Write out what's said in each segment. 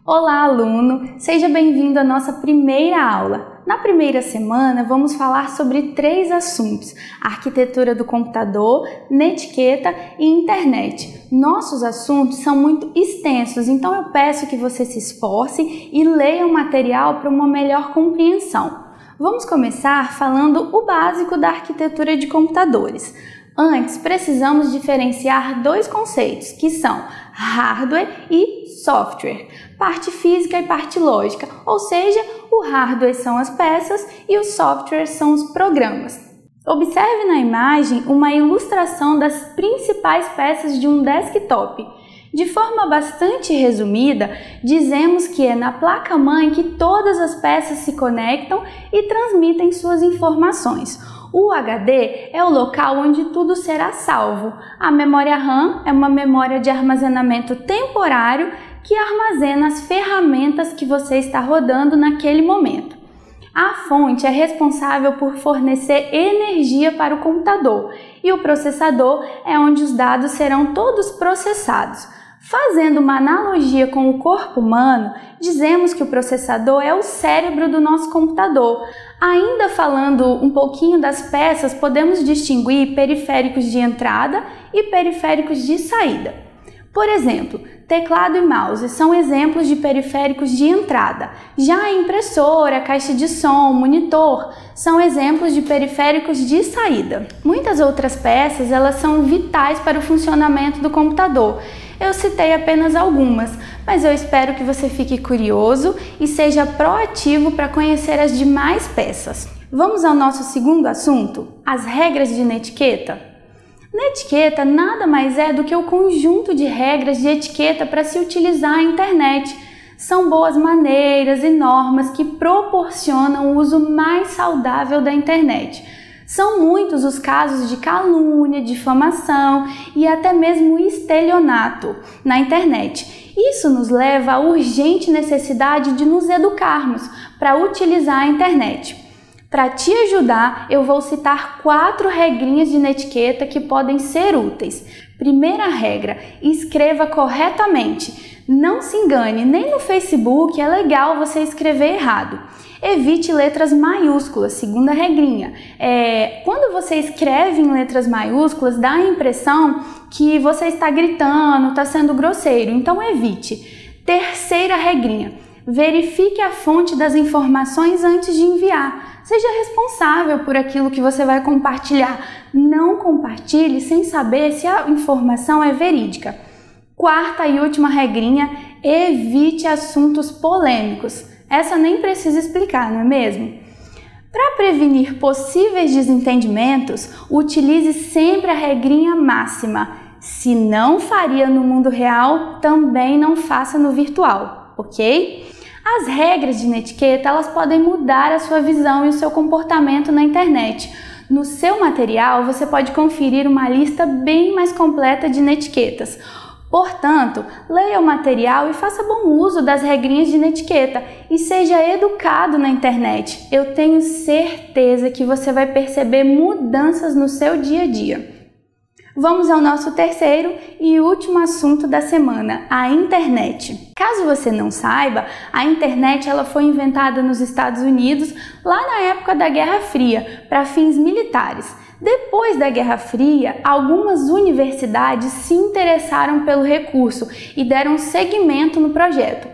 Olá, aluno! Seja bem-vindo à nossa primeira aula. Na primeira semana, vamos falar sobre 3 assuntos: arquitetura do computador, netiqueta e internet. Nossos assuntos são muito extensos, então eu peço que você se esforce e leia o material para uma melhor compreensão. Vamos começar falando o básico da arquitetura de computadores. Antes, precisamos diferenciar 2 conceitos, que são hardware e software, parte física e parte lógica, ou seja, o hardware são as peças e o software são os programas. Observe na imagem uma ilustração das principais peças de um desktop. De forma bastante resumida, dizemos que é na placa-mãe que todas as peças se conectam e transmitem suas informações. O HD é o local onde tudo será salvo. A memória RAM é uma memória de armazenamento temporário que armazena as ferramentas que você está rodando naquele momento. A fonte é responsável por fornecer energia para o computador e o processador é onde os dados serão todos processados. Fazendo uma analogia com o corpo humano, dizemos que o processador é o cérebro do nosso computador. Ainda falando um pouquinho das peças, podemos distinguir periféricos de entrada e periféricos de saída. Por exemplo, teclado e mouse são exemplos de periféricos de entrada. Já a impressora, caixa de som, monitor são exemplos de periféricos de saída. Muitas outras peças, elas são vitais para o funcionamento do computador. Eu citei apenas algumas, mas eu espero que você fique curioso e seja proativo para conhecer as demais peças. Vamos ao nosso segundo assunto, as regras de netiqueta. Netiqueta nada mais é do que o conjunto de regras de etiqueta para se utilizar a internet. São boas maneiras e normas que proporcionam o uso mais saudável da internet. São muitos os casos de calúnia, difamação e até mesmo estelionato na internet. Isso nos leva à urgente necessidade de nos educarmos para utilizar a internet. Para te ajudar, eu vou citar 4 regrinhas de netiqueta que podem ser úteis. Primeira regra: escreva corretamente. Não se engane, nem no Facebook é legal você escrever errado. Evite letras maiúsculas, segunda regrinha. Quando você escreve em letras maiúsculas, dá a impressão que você está gritando, está sendo grosseiro, então evite. Terceira regrinha: verifique a fonte das informações antes de enviar. Seja responsável por aquilo que você vai compartilhar. Não compartilhe sem saber se a informação é verídica. Quarta e última regrinha: evite assuntos polêmicos. Essa nem precisa explicar, não é mesmo? Para prevenir possíveis desentendimentos, utilize sempre a regrinha máxima: se não faria no mundo real, também não faça no virtual, ok? As regras de netiqueta, elas podem mudar a sua visão e o seu comportamento na internet. No seu material, você pode conferir uma lista bem mais completa de netiquetas. Portanto, leia o material e faça bom uso das regrinhas de netiqueta e seja educado na internet. Eu tenho certeza que você vai perceber mudanças no seu dia a dia. Vamos ao nosso terceiro e último assunto da semana, a internet. Caso você não saiba, a internet ela foi inventada nos Estados Unidos lá na época da Guerra Fria, para fins militares. Depois da Guerra Fria, algumas universidades se interessaram pelo recurso e deram seguimento no projeto.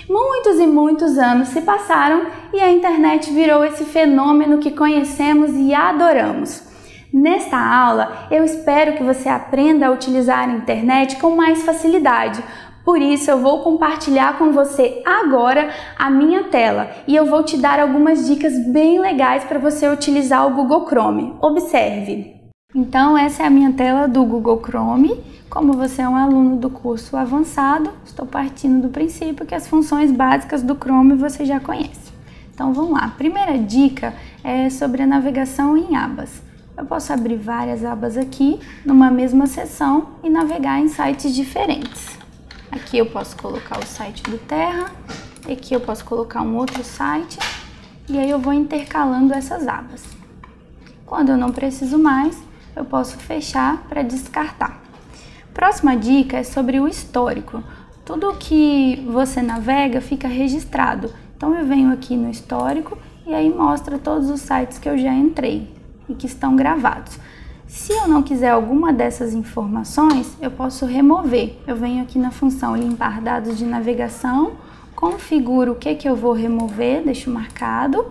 Muitos e muitos anos se passaram e a internet virou esse fenômeno que conhecemos e adoramos. Nesta aula, eu espero que você aprenda a utilizar a internet com mais facilidade. Por isso, eu vou compartilhar com você agora a minha tela e eu vou te dar algumas dicas bem legais para você utilizar o Google Chrome. Observe! Então, essa é a minha tela do Google Chrome. Como você é um aluno do curso avançado, estou partindo do princípio que as funções básicas do Chrome você já conhece. Então, vamos lá. A primeira dica é sobre a navegação em abas. Eu posso abrir várias abas aqui numa mesma seção e navegar em sites diferentes. Aqui eu posso colocar o site do Terra, aqui eu posso colocar um outro site e aí eu vou intercalando essas abas. Quando eu não preciso mais, eu posso fechar para descartar. Próxima dica é sobre o histórico. Tudo que você navega fica registrado. Então eu venho aqui no histórico e aí mostra todos os sites que eu já entrei e que estão gravados. Se eu não quiser alguma dessas informações, eu posso remover. Eu venho aqui na função limpar dados de navegação, configuro o que eu vou remover, deixo marcado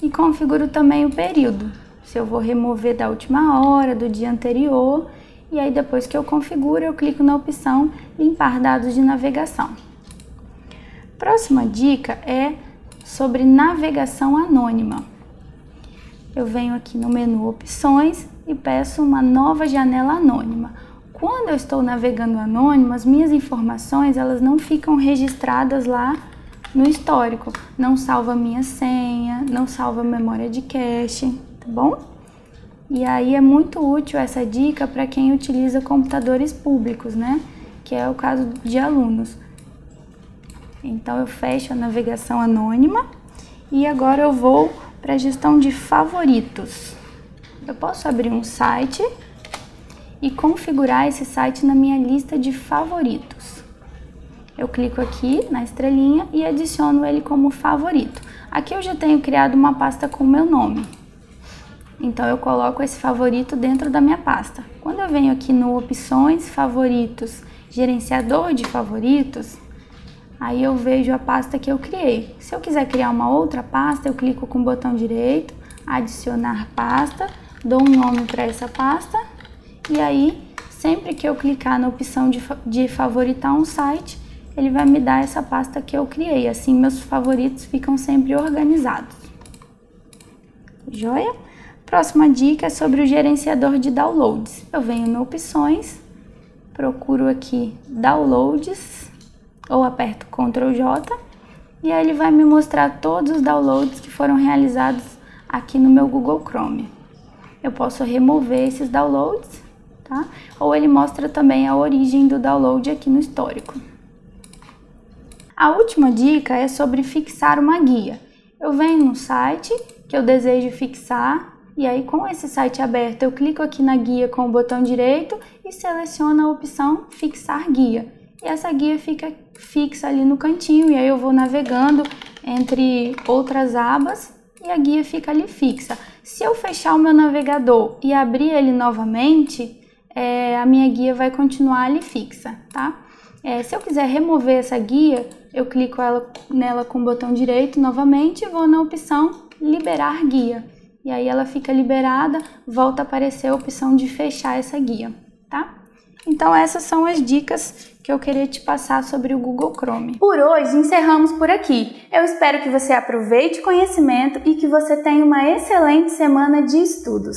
e configuro também o período. Se eu vou remover da última hora, do dia anterior, e aí depois que eu configuro, eu clico na opção limpar dados de navegação. Próxima dica é sobre navegação anônima. Eu venho aqui no menu opções e peço uma nova janela anônima. Quando eu estou navegando anônimo, as minhas informações elas não ficam registradas lá no histórico. Não salva minha senha, não salva memória de cache, tá bom? E aí é muito útil essa dica para quem utiliza computadores públicos, né? Que é o caso de alunos. Então eu fecho a navegação anônima e agora eu vou para a gestão de favoritos. Eu posso abrir um site e configurar esse site na minha lista de favoritos. Eu clico aqui na estrelinha e adiciono ele como favorito. Aqui eu já tenho criado uma pasta com o meu nome. Então eu coloco esse favorito dentro da minha pasta. Quando eu venho aqui no opções, favoritos, gerenciador de favoritos, aí eu vejo a pasta que eu criei. Se eu quiser criar uma outra pasta, eu clico com o botão direito, adicionar pasta, dou um nome para essa pasta e aí sempre que eu clicar na opção de favoritar um site, ele vai me dar essa pasta que eu criei. Assim meus favoritos ficam sempre organizados. Joia? Próxima dica é sobre o gerenciador de downloads. Eu venho no opções, procuro aqui downloads ou aperto Ctrl J e aí ele vai me mostrar todos os downloads que foram realizados aqui no meu Google Chrome. Eu posso remover esses downloads, tá? Ou ele mostra também a origem do download aqui no histórico. A última dica é sobre fixar uma guia. Eu venho no site que eu desejo fixar e aí com esse site aberto eu clico aqui na guia com o botão direito e seleciono a opção fixar guia. E essa guia fica fixa ali no cantinho e aí eu vou navegando entre outras abas e a guia fica ali fixa. Se eu fechar o meu navegador e abrir ele novamente, a minha guia vai continuar ali fixa, tá? Se eu quiser remover essa guia, eu clico nela com o botão direito novamente e vou na opção liberar guia. E aí ela fica liberada, volta a aparecer a opção de fechar essa guia, tá? Então essas são as dicas que eu queria te passar sobre o Google Chrome. Por hoje encerramos por aqui. Eu espero que você aproveite o conhecimento e que você tenha uma excelente semana de estudos.